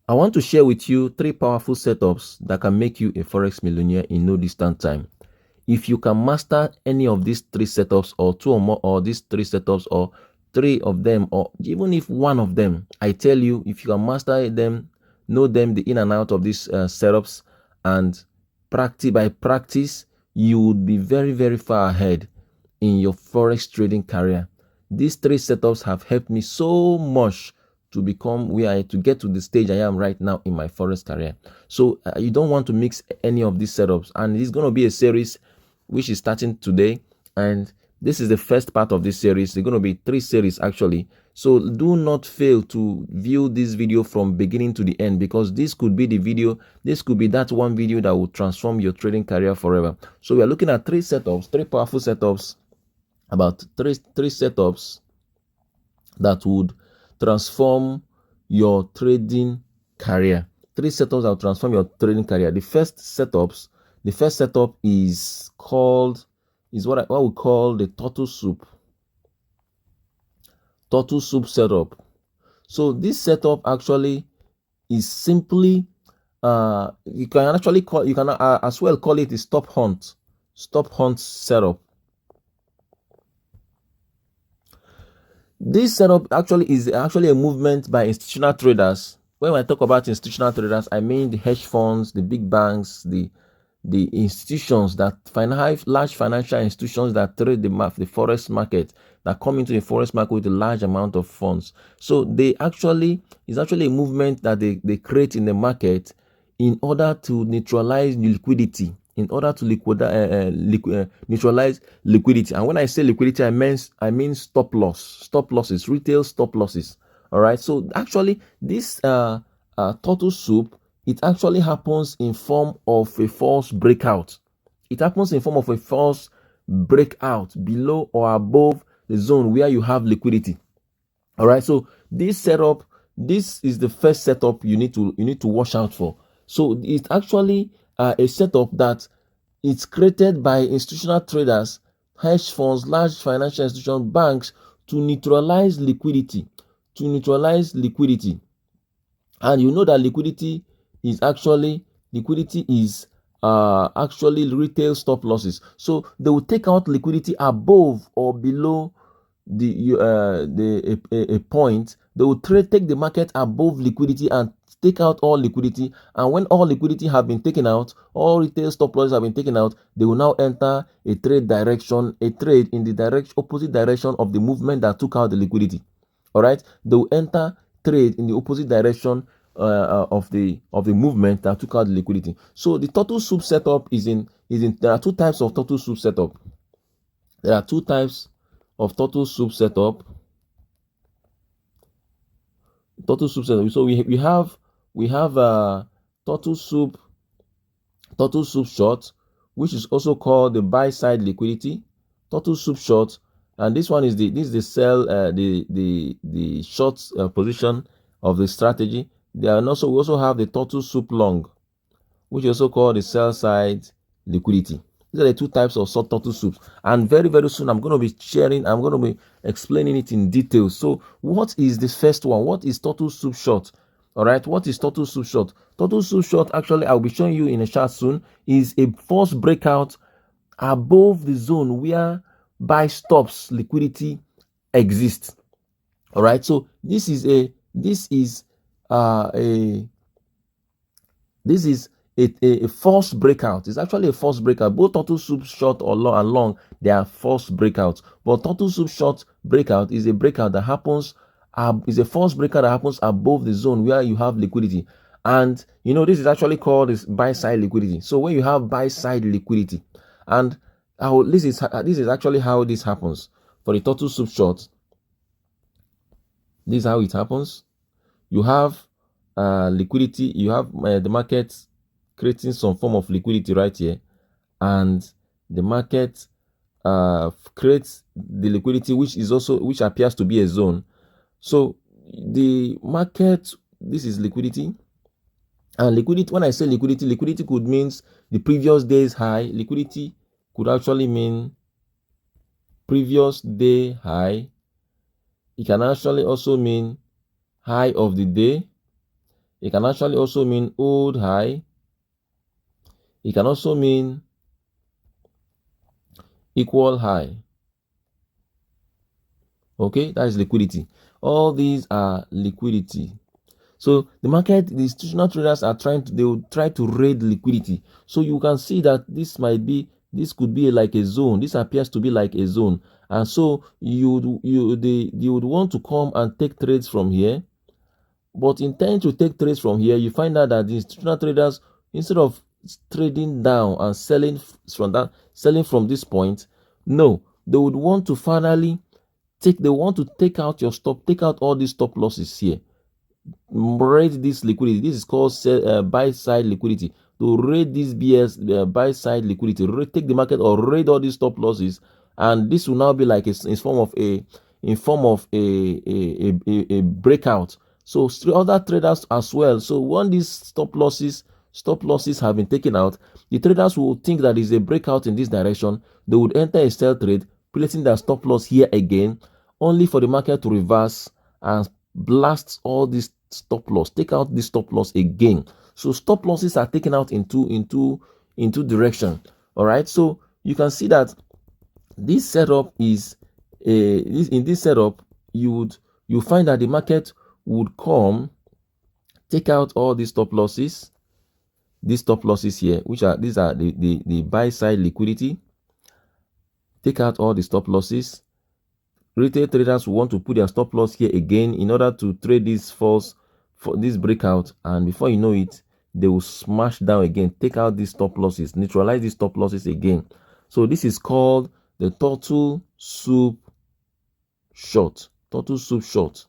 I want to share with you 3 powerful setups that can make you a Forex millionaire in no distant time. If you can master any of these 3 setups, or 2 or more, or these 3 setups, or 3 of them, or even if one of them, I tell you, if you can master them, know them, the in and out of these setups, and practice, you would be very, very far ahead in your Forex trading career. These 3 setups have helped me so much to become to get to the stage I am right now in my Forex career. So you don't want to mix any of these setups, and it's going to be a series which is starting today, and this is the first part of this series. There's going to be 3 series actually, so do not fail to view this video from beginning to the end, because this could be the video, this could be that one video that will transform your trading career forever. So we are looking at 3 setups, 3 powerful setups, about three setups that would transform your trading career. 3 setups that will transform your trading career. The first setup is what we call the turtle soup setup. So this setup actually is simply you can as well call it a stop hunt setup. This setup is actually a movement by institutional traders. When I talk about institutional traders, I mean the hedge funds, the big banks, the institutions that large financial institutions that trade the forex market, that come into the forex market with a large amount of funds. So it's actually a movement that they create in the market in order to neutralize liquidity, in order to neutralize liquidity. And when I say liquidity, I mean stop losses, retail stop losses. All right. So actually, this turtle soup, it actually happens in form of a false breakout. It happens in form of a false breakout below or above the zone where you have liquidity. All right. So this setup, this is the first setup you need to watch out for. So it's actually a setup that it's created by institutional traders, hedge funds, large financial institutions, banks, to neutralize liquidity. And you know that liquidity is actually retail stop losses. So they will take out liquidity above or below a point. They will take the market above liquidity and take out all liquidity. And when all liquidity have been taken out, all retail stop losses have been taken out, they will now enter a trade in the opposite direction of the movement that took out the liquidity. All right, they will enter trade in the opposite direction of the movement that took out the liquidity. So the turtle soup setup there are 2 types of turtle soup setup. So we have turtle soup short, which is also called the buy side liquidity. Turtle soup short, and this is the sell, the short position of the strategy. We also have the turtle soup long, which is also called the sell side liquidity. These are the 2 types of turtle soups, and very, very soon I'm going to be explaining it in detail. So what is the first one? What is turtle soup short? All right, what is turtle soup short? Turtle soup short, actually, I'll be showing you in a chart soon, is a false breakout above the zone where buy stops liquidity exists. All right, so this is a false breakout. It's actually a false breakout. Both turtle soup short and long, they are false breakouts. But turtle soup short breakout is a breakout that happens, is a false breakout that happens above the zone where you have liquidity. And this is actually called buy side liquidity. So when you have buy side liquidity, and this is actually how this happens for the turtle soup short. This is how it happens. You have liquidity. You have the market creating some form of liquidity right here, and the market creates the liquidity, which appears to be a zone. So the market, this is liquidity, and liquidity, when I say liquidity could means the previous day's high. Liquidity could actually mean previous day high. It can actually also mean high of the day. It can actually also mean old high. It can also mean equal high. Okay, that is liquidity. All these are liquidity. So the market, the institutional traders are they will try to raid liquidity. So you can see that this could be like a zone. This appears to be like a zone. And so you would want to come and take trades from here. But in trying to take trades from here, you find out that the institutional traders, instead of trading down and selling from this point, no, they would want to finally take out your stop, take out all these stop losses here, raid this liquidity. This is called buy side liquidity. To raid this buy side liquidity, take the market or raid all these stop losses, and this will now be like in form of a breakout. So other traders as well. So when these stop losses have been taken out, the traders will think that is a breakout in this direction. They would enter a sell trade, placing their stop loss here again, only for the market to reverse and blast all these stop loss, take out this stop loss again. So stop losses are taken out into direction. All right, so you can see that this setup is in this setup you find that the market would come, take out all these stop losses, here, which are the buy side liquidity. Take out all the stop losses. Retail traders will want to put their stop loss here again in order to trade this for this breakout, and before you know it, they will smash down again, take out these stop losses, neutralize these stop losses again. So this is called the turtle soup short. Turtle soup short.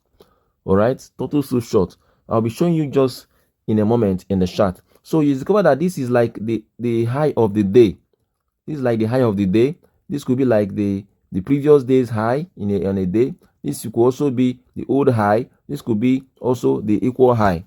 All right, turtle soup short. I'll be showing you just in a moment in the chart. So you discover that this is like the high of the day. This is like the high of the day. This could be like the previous day's high on a day. This could also be the old high. This could be also the equal high.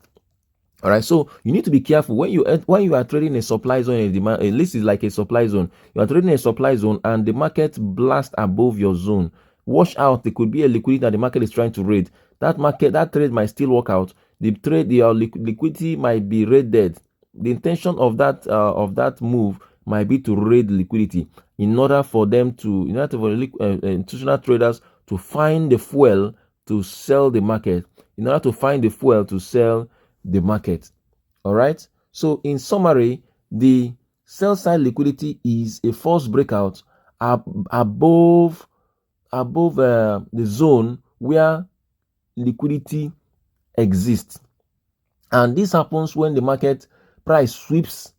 All right, so you need to be careful when you are trading a supply zone and demand. At least it's like a supply zone. You are trading a supply zone and the market blast above your zone. Watch out! There could be a liquidity that the market is trying to raid. That trade might still work out. Your liquidity might be raided. The intention of that move might be to raid liquidity in order for institutional traders to find the fuel to sell the market. In order to find the fuel to sell the market. All right, so in summary, the sell side liquidity is a false breakout above the zone where liquidity exists, and this happens when the market price sweeps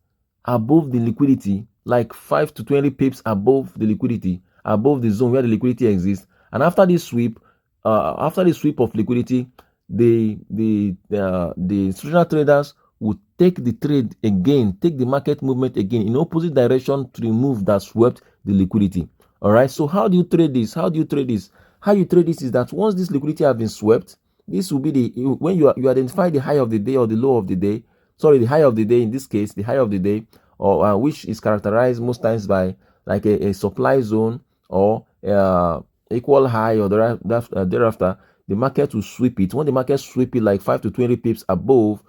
above the liquidity, like 5 to 20 pips above the liquidity, above the zone where the liquidity exists. And after this sweep of liquidity, the institutional traders will take the trade again, take the market movement again in opposite direction to the move that swept the liquidity. All right, so how do you trade this? How you trade this is that once this liquidity has been swept, this will be when you identify the high of the day or the low of the day. Sorry, the high of the day, in this case, the high of the day, or which is characterized most times by like a supply zone or equal high, or thereafter, the market will sweep it. When the market sweep it like 5 to 20 pips above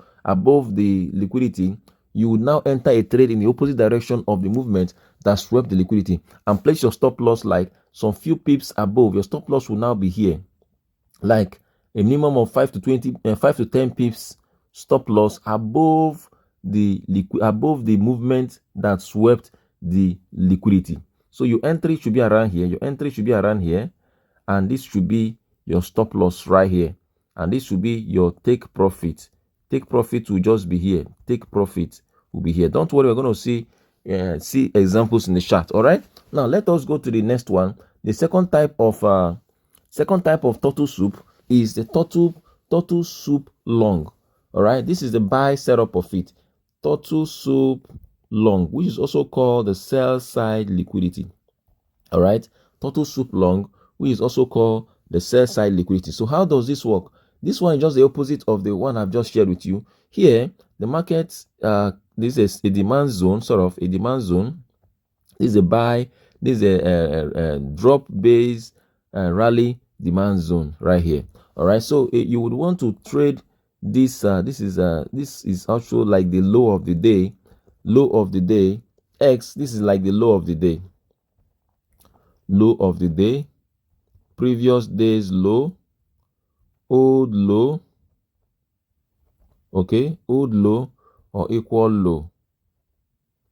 the liquidity, you will now enter a trade in the opposite direction of the movement that swept the liquidity and place your stop loss like some few pips above. Your stop loss will now be here, like a minimum of 5 to 10 pips stop loss above the movement that swept the liquidity. So your entry should be around here. And this should be your stop loss right here, and this should be your take profit. Take profit will just be here. Take profit will be here. Don't worry, we're going to see examples in the chart. All right, now let us go to the next one. The second type of turtle soup is the turtle soup long. All right, this is the buy setup of it. Turtle soup long, which is also called the sell side liquidity. All right, turtle soup long, which is also called the sell side liquidity. So how does this work? This one is just the opposite of the one I've just shared with you. Here, the market, this is a demand zone, sort of a demand zone. This is a buy, this is a drop base rally demand zone right here. All right, so you would want to trade this is also like the low of the day. Low of the day. X, this is like the low of the day. Low of the day. Previous day's low. Old low. Okay, old low or equal low.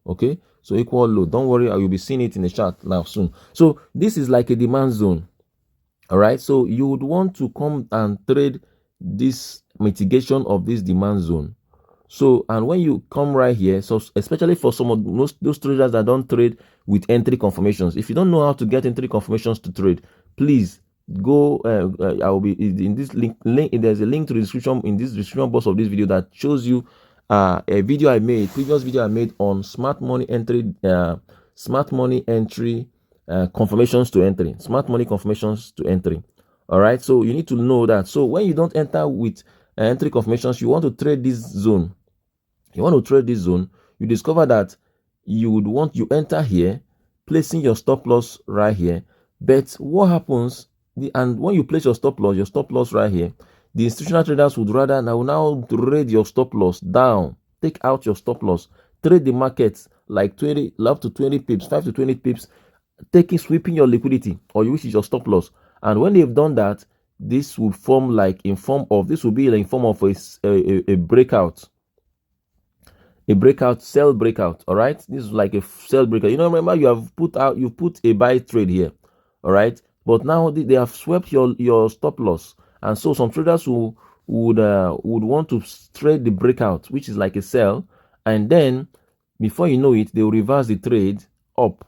Okay, so equal low. Don't worry, I will be seeing it in the chart now soon. So this is like a demand zone. All right, so you would want to come and trade this mitigation of this demand zone. So, and when you come right here, so especially for some of those traders that don't trade with entry confirmations, if you don't know how to get entry confirmations to trade, please go. I will be in this link. There's a link to the description in this description box of this video that shows you a video I made, previous video I made on smart money entry, confirmations to entry, smart money confirmations to entry. All right, so you need to know that. So when you don't enter with entry confirmations, you want to trade this zone. You want to trade this zone. You discover that you enter here, placing your stop loss right here. But what happens? And when you place your stop loss right here, the institutional traders would rather now trade your stop loss down, take out your stop loss, trade the markets like 20 up to 20 pips, 5 to 20 pips, sweeping your liquidity, or which is your stop loss. And when they've done that, this will form like in form of a breakout. A breakout, sell breakout. All right, this is like a sell breakout. Remember, you've put a buy trade here. All right, but now they have swept your stop loss, and so some traders would want to trade the breakout, which is like a sell, and then before you know it, they will reverse the trade up,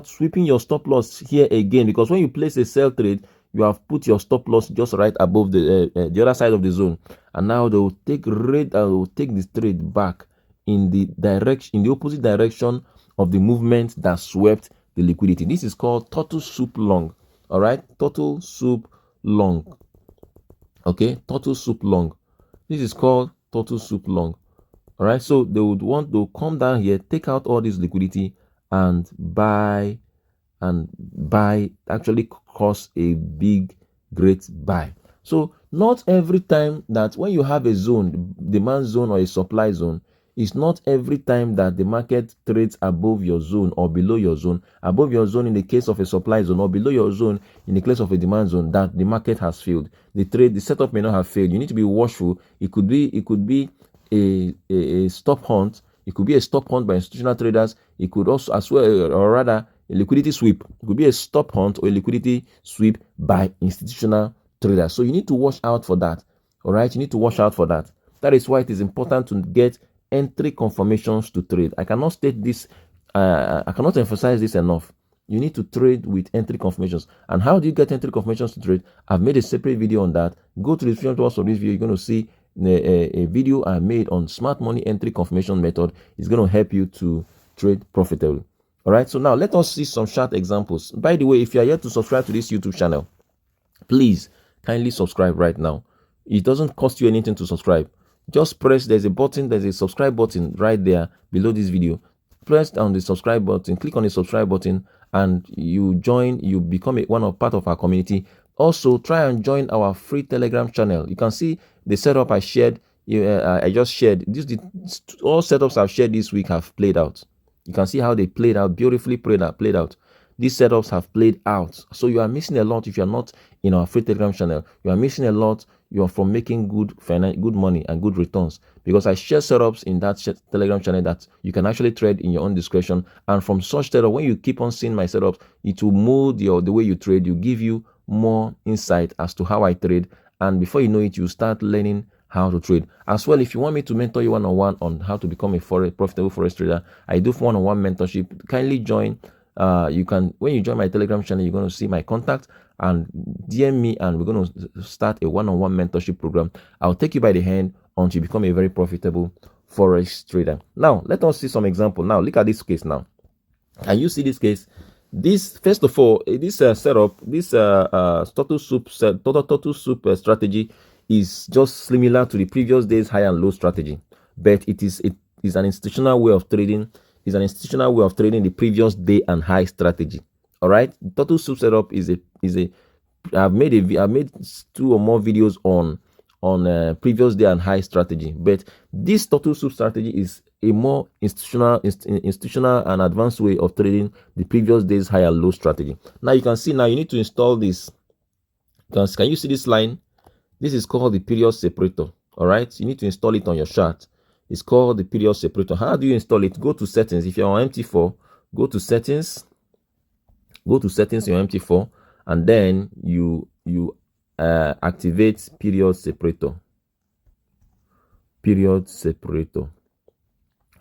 sweeping your stop loss here again, because when you place a sell trade, you have put your stop loss just right above the other side of the zone, and now they will take this trade back in the opposite direction of the movement that swept the liquidity. This is called turtle soup long. All right, turtle soup long. Okay, turtle soup long. This is called turtle soup long. All right, so they would want to come down here, take out all this liquidity, and buy, actually cause a great buy. So not every time that when you have a zone, demand zone or a supply zone, it's not every time that the market trades above your zone or below your zone. Above your zone in the case of a supply zone, or below your zone in the case of a demand zone, that the market has failed. The setup may not have failed. You need to be watchful. It could be a stop hunt. It could be a stop hunt by institutional traders. It could also, as well, or rather, a liquidity sweep. It could be a stop hunt or a liquidity sweep by institutional traders. So you need to watch out for that. All right, you need to watch out for that. That is why it is important to get entry confirmations to trade. I cannot state this. I cannot emphasize this enough. You need to trade with entry confirmations. And how do you get entry confirmations to trade? I've made a separate video on that. Go to the description box of this video. You're going to see a video I made on smart money entry confirmation method. It's going to help you to trade profitably. All right, so now let us see some chart examples. By the way, if you are yet to subscribe to this YouTube channel, please kindly subscribe right now. It doesn't cost you anything to subscribe. Just press, there's a subscribe button right there below this video. Press on the subscribe button, click on the subscribe button, and you become part of our community. Also, try and join our free Telegram channel. You can see the setup I shared. I just shared all setups I've shared this week have played out. You can see how they played out, beautifully played out. These setups have played out. So you are missing a lot if you are not in our free Telegram channel. You are missing a lot. You are from making good money and good returns, because I share setups in that Telegram channel that you can actually trade in your own discretion. And from such setup, when you keep on seeing my setups, it will mold the way you trade. You give you more insight as to how I trade, and before you know it, you start learning how to trade. As well, if you want me to mentor you one-on-one on how to become a profitable forex trader, I do one-on-one mentorship. Kindly join. When you join my Telegram channel, you're going to see my contact and DM me, and we're going to start a one-on-one mentorship program. I'll take you by the hand until you become a very profitable forex trader. Now, let us see some example. Now, look at this case now. Can you see this case? This, first of all, this setup, this turtle soup strategy is just similar to the previous day's high and low strategy, but it is an institutional way of trading. Is an institutional way of trading the previous day and high strategy. All right, the turtle soup setup I've made 2 or more videos on on previous day and high strategy. But this turtle soup strategy is a more institutional and advanced way of trading the previous day's high and low strategy. Now you can see, now you need to install this. Can you see this line? This is called the period separator. All right, you need to install it on your chart. It's called the period separator. How do you install it? Go to settings. If you're on MT4, go to settings. Go to settings in your MT4, and then you activate period separator. Period separator.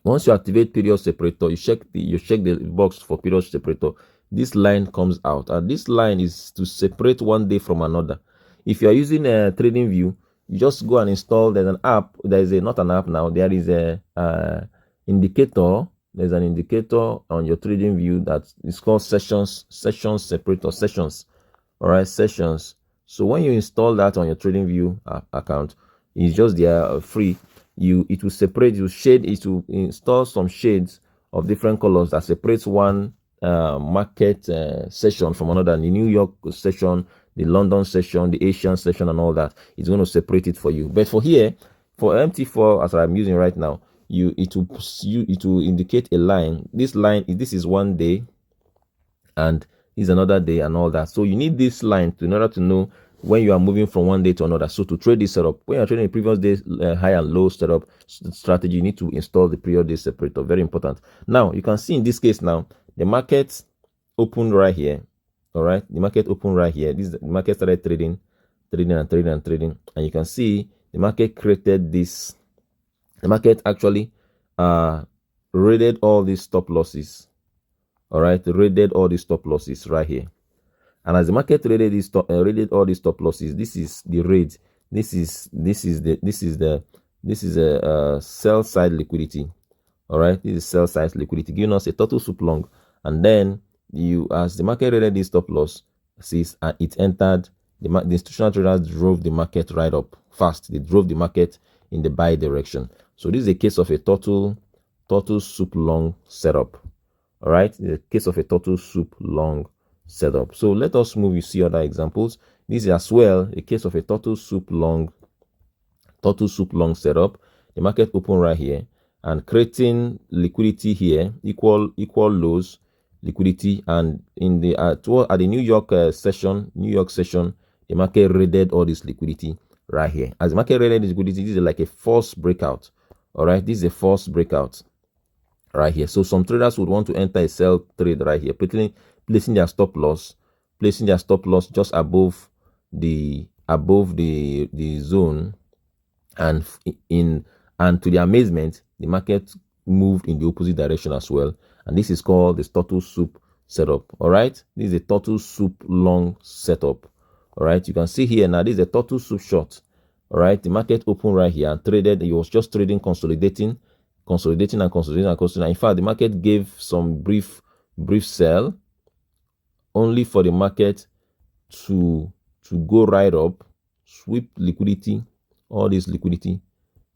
Once you activate period separator, you check the box for period separator. This line comes out, and this line is to separate one day from another. If you are using a trading view, you just go and install. There's an app. There is not an app now. There is a indicator. There's an indicator on your trading view that is called sessions separator. Sessions. All right, sessions. So when you install that on your trading view account, it's just there free. It will separate, it will install some shades of different colors that separates one market session from another. The New York session, the London session, the Asian session, and all that. It's going to separate it for you. But for here, for MT4, as I'm using right now, it will indicate a line. This is one day, and this is another day, and all that. So you need this line in order to know when you are moving from one day to another. So to trade this setup, when you're trading a previous day's high and low setup strategy, you need to install the period day separator. Very important. Now you can see in this case, now the market opened right here. All right, the market opened right here. The market started trading, and you can see the market created this. The market actually raided all these stop losses. All right, raided all these stop losses right here. And as the market raided all these stop losses, this is the raid. This is a sell side liquidity. All right, this is sell side liquidity giving us a total soup long. And then as the market raided this stop loss, it entered. The institutional traders drove the market right up fast. They drove the market in the buy direction. So this is a case of a total soup long setup. All right, in the case of a total soup long setup. So let us move. You see other examples. This is as well a case of a total soup long setup. The market open right here and creating liquidity here, equal lows liquidity, and in the at the New York session, the market raided all this liquidity right here. As the market raided this liquidity, this is like a false breakout. All right, this is a false breakout right here. So some traders would want to enter a sell trade right here, placing their stop loss just above the zone, and to their amazement, the market moved in the opposite direction as well. And this is called the total soup setup. All right, this is a total soup long setup. All right, you can see here now, this is a total soup short. All right, the market opened right here and traded. It was just trading, consolidating. In fact, the market gave some brief sell, only for the market to go right up, sweep liquidity, all this liquidity.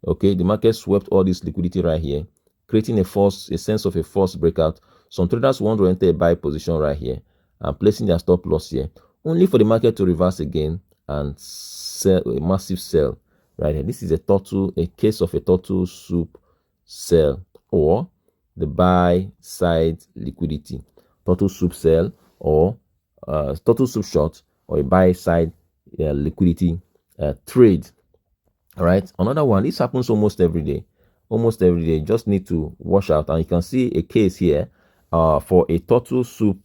Okay, the market swept all this liquidity right here, creating a sense of a false breakout. Some traders want to enter a buy position right here and placing their stop loss here, only for the market to reverse again and sell a massive sell right here. This is a case of a total soup sell, or the buy side liquidity. Total soup sell, or total soup short, or a buy side liquidity trade. All right, another one. This happens almost every day. You just need to watch out. And you can see a case here for a total soup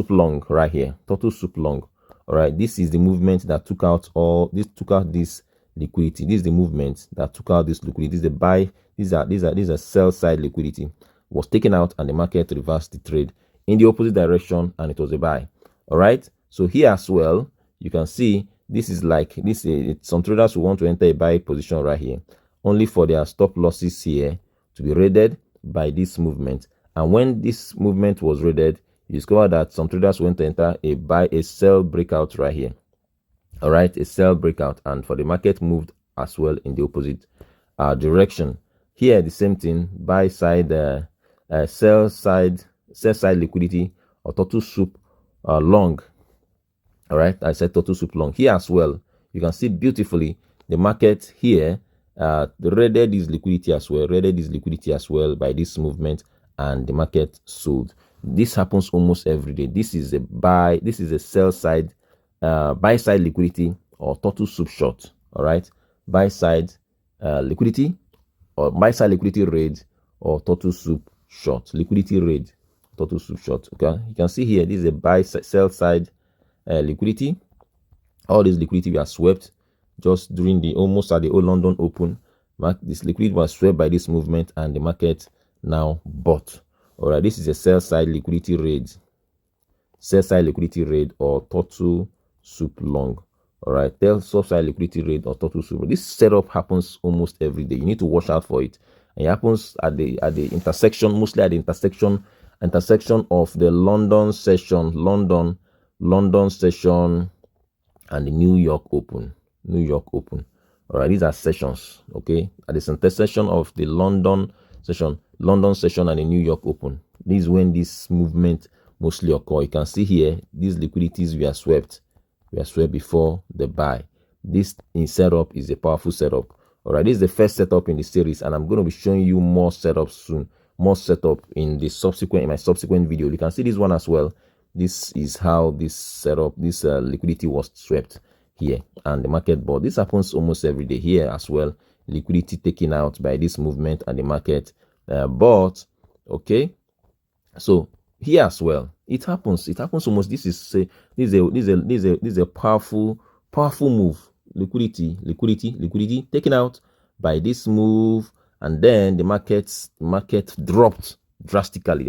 long right here. Total soup long. All right, this is the movement that took out this liquidity. This is the movement that took out this liquidity. This is the buy. These are sell side liquidity was taken out, and the market reversed the trade in the opposite direction, and it was a buy. All right, so here as well, you can see this is like this. Some traders who want to enter a buy position right here, only for their stop losses here to be raided by this movement. And when this movement was raided, you discover that some traders want to enter a sell breakout right here. All right, a sell breakout, and for the market moved as well in the opposite direction. Here the same thing, buy side, sell side liquidity, or total soup long. All right, I said total soup long. Here as well, you can see beautifully the market here raided this liquidity as well, by this movement, and the market sold. This happens almost every day. This is a sell side, buy side liquidity or total soup short. All right, buy side liquidity or buy side liquidity raid or total soup short liquidity raid, total soup short. Okay, you can see here this is a sell side liquidity. All this liquidity were swept just during the almost at the old London Open. This liquidity was swept by this movement, and the market now bought. All right, this is a sell side liquidity raid, or total soup long. All right, sell side liquidity raid or total soup. This setup happens almost every day. You need to watch out for it. And it happens at the intersection, mostly at the intersection of the London session, London session, and the New York Open. All right, these are sessions. Okay, at the intersection of the London session, and the New York Open. This is when this movement mostly occur. You can see here these liquidities were swept before the buy. This setup is a powerful setup. All right, this is the first setup in the series, and I'm going to be showing you more setups soon, more setup in my subsequent video. You can see this one as well. This is how this liquidity was swept here, and the market bought. This happens almost every day here as well. Liquidity taken out by this movement, and the market bought. Okay, so here as well, it happens almost. This is a powerful move. Liquidity taken out by this move, and then the market dropped drastically.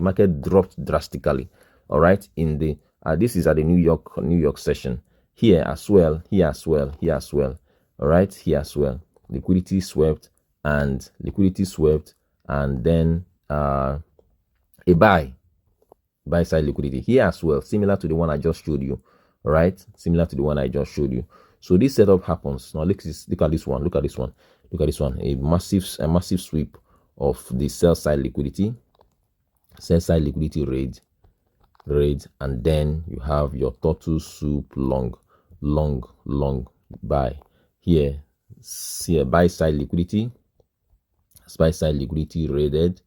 All right, in the this is at the New York session. Here as well. All right, here as well. Liquidity swept, and then a buy side liquidity here as well, similar to the one I just showed you. All right, so this setup happens. Now look at this one. A massive sweep of the sell side liquidity raid, and then you have your total soup long buy here. See a buy side liquidity raided,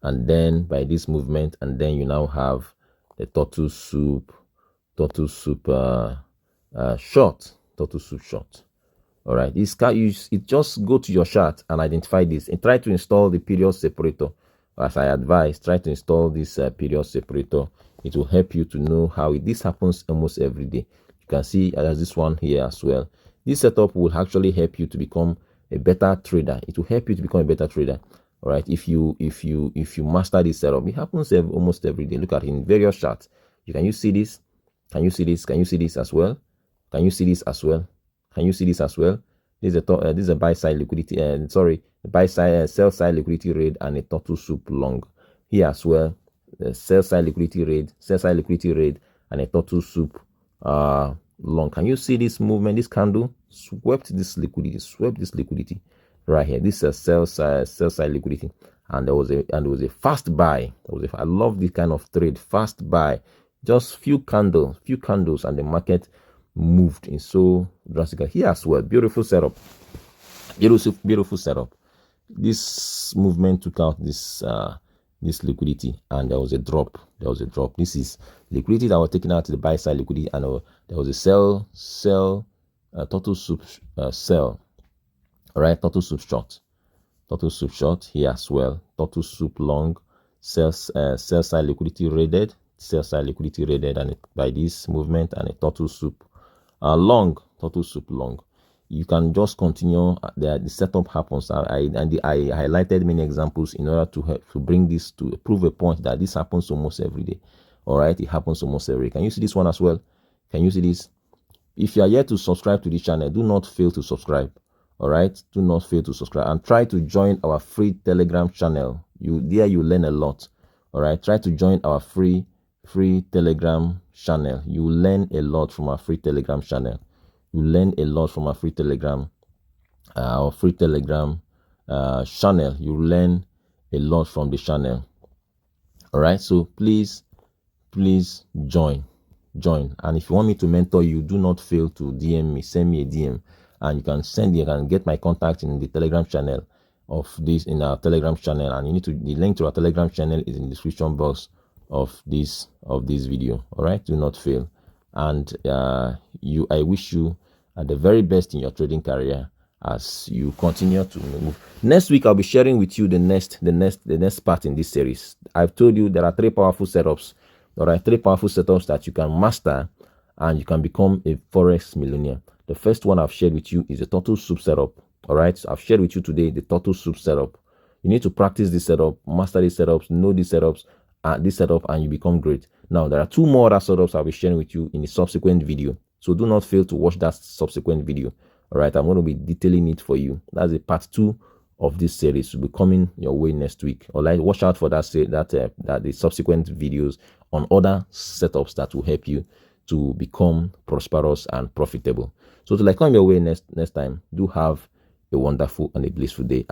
and then by this movement, and then you now have the total soup short. All right, it just go to your chart and identify this, and try to install the period separator. As I advise, try to install this period separator. It will help you to know how this happens almost every day. You can see there's this one here as well. This setup will actually help you to become a better trader. All right, if you master this setup, it happens almost every day. Look at it in various charts. Can you see this? Can you see this as well? This is a buy side liquidity, sell side liquidity raid, and a total soup long. Here as well, the sell side liquidity raid, and a total soup long. Can you see this movement? This candle swept this liquidity right here. This is a sell side liquidity, and there was a fast buy. I love this kind of trade, fast buy. Just few candles, and the market moved in so drastically. Here as well, beautiful setup. This movement took out this liquidity, and there was a drop. This is liquidity that was taken out to the buy side liquidity, and there was a sell total soup sell. All right, total soup short here as well. Total soup long, sell side liquidity raided, and by this movement, and a total soup long. You can just continue. The setup happens. I highlighted many examples in order to help to bring this to prove a point that this happens almost every day. All right, it happens almost every day. Can you see this one as well? Can you see this? If you are yet to subscribe to this channel, do not fail to subscribe. All right, do not fail to subscribe, and try to join our free Telegram channel. You learn a lot. All right, try to join our free Telegram channel. You learn a lot from our free Telegram channel. channel. You learn a lot from the channel. All right, so please join. And if you want me to mentor you, do not fail to DM me. Send me a DM. and you can get my contact in the Telegram channel of this, in our Telegram channel, and the link to our Telegram channel is in the description box of this video. All right, do not fail. And I wish you the very best in your trading career as you continue to move. Next week I'll be sharing with you the next part in this series. I've told you there are 3 powerful setups. There are 3 powerful setups that you can master and you can become a Forex millionaire. The first one I've shared with you is the turtle soup setup. All right, so I've shared with you today the turtle soup setup. You need to practice this setup, master these setups, know these setups, and you become great. Now, there are 2 more other setups I'll be sharing with you in the subsequent video. So do not fail to watch that subsequent video. All right, I'm going to be detailing it for you. That's a part 2 of this series. Will be coming your way next week. All right, watch out for that the subsequent videos on other setups that will help you to become prosperous and profitable. So till I come your way next time, do have a wonderful and a blissful day.